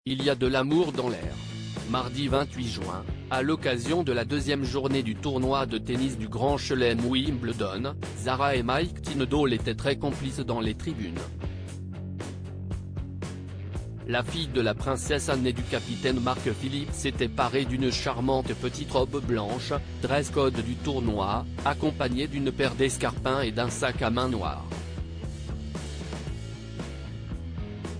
Il y a de l'amour dans l'air. Mardi 28 juin, à l'occasion de la deuxième journée du tournoi de tennis du Grand Chelem Wimbledon, Zara et Mike Tindall étaient très complices dans les tribunes. La fille de la princesse Anne et du capitaine Mark Phillips s'était parée d'une charmante petite robe blanche, dress code du tournoi, accompagnée d'une paire d'escarpins et d'un sac à main noir.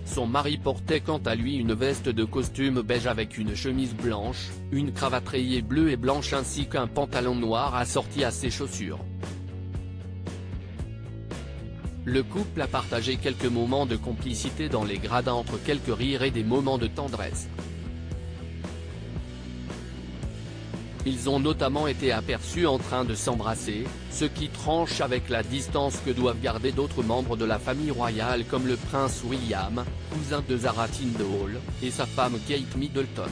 Son mari portait quant à lui une veste de costume beige avec une chemise blanche, une cravate rayée bleue et blanche ainsi qu'un pantalon noir assorti à ses chaussures. Le couple a partagé quelques moments de complicité dans les gradins entre quelques rires et des moments de tendresse. Ils ont notamment été aperçus en train de s'embrasser, ce qui tranche avec la distance que doivent garder d'autres membres de la famille royale comme le prince William, cousin de Zara Tindall, et sa femme Kate Middleton.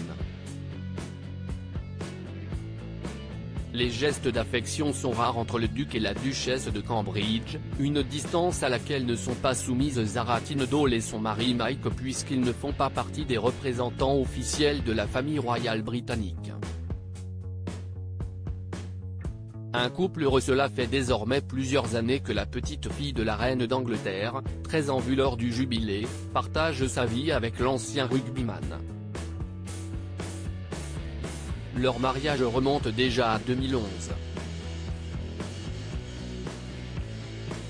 Les gestes d'affection sont rares entre le duc et la duchesse de Cambridge, une distance à laquelle ne sont pas soumises Zara Tindall et son mari Mike puisqu'ils ne font pas partie des représentants officiels de la famille royale britannique. Un couple heureux. Cela fait désormais plusieurs années que la petite fille de la reine d'Angleterre, très en vue lors du jubilé, partage sa vie avec l'ancien rugbyman. Leur mariage remonte déjà à 2011.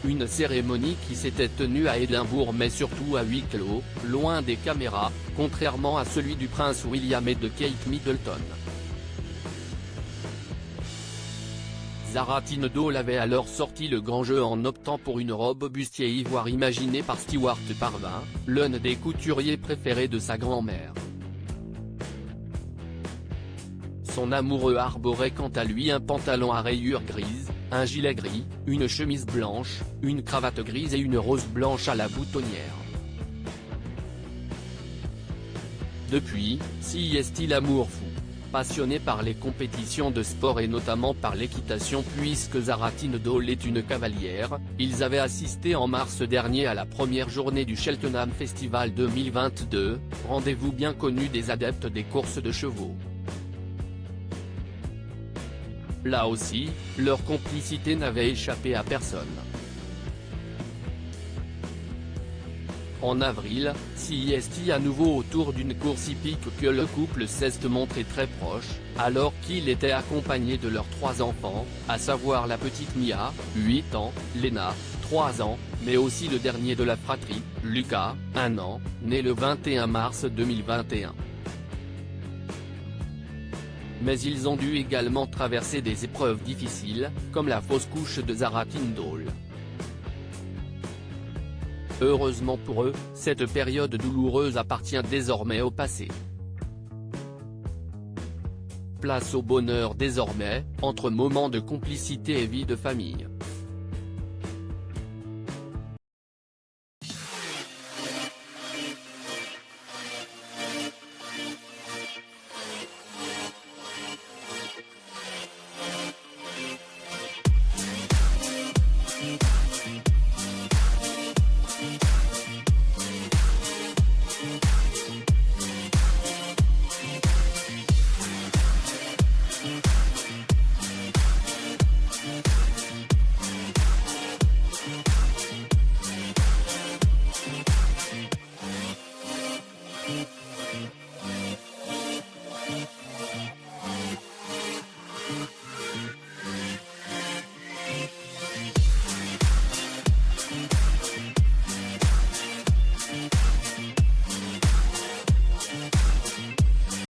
Une cérémonie qui s'était tenue à Édimbourg mais surtout à huis clos, loin des caméras, contrairement à celui du prince William et de Kate Middleton. Zara Tindall avait alors sorti le grand jeu en optant pour une robe bustier ivoire imaginée par Stewart Parvin, l'un des couturiers préférés de sa grand-mère. Son amoureux arborait quant à lui un pantalon à rayures grises, un gilet gris, une chemise blanche, une cravate grise et une rose blanche à la boutonnière. Depuis, s'y est-il l'amour fou. Passionné par les compétitions de sport et notamment par l'équitation puisque Zara Tindall est une cavalière, ils avaient assisté en mars dernier à la première journée du Cheltenham Festival 2022, rendez-vous bien connu des adeptes des courses de chevaux. Là aussi, leur complicité n'avait échappé à personne. En avril, c'est à nouveau autour d'une course hippique que le couple s'est montré très proche, alors qu'il était accompagné de leurs 3 enfants, à savoir la petite Mia, 8 ans, Lena, 3 ans, mais aussi le dernier de la fratrie, Lucas, 1 an, né le 21 mars 2021. Mais ils ont dû également traverser des épreuves difficiles, comme la fausse couche de Zara Tindall. Heureusement pour eux, cette période douloureuse appartient désormais au passé. Place au bonheur désormais, entre moments de complicité et vie de famille.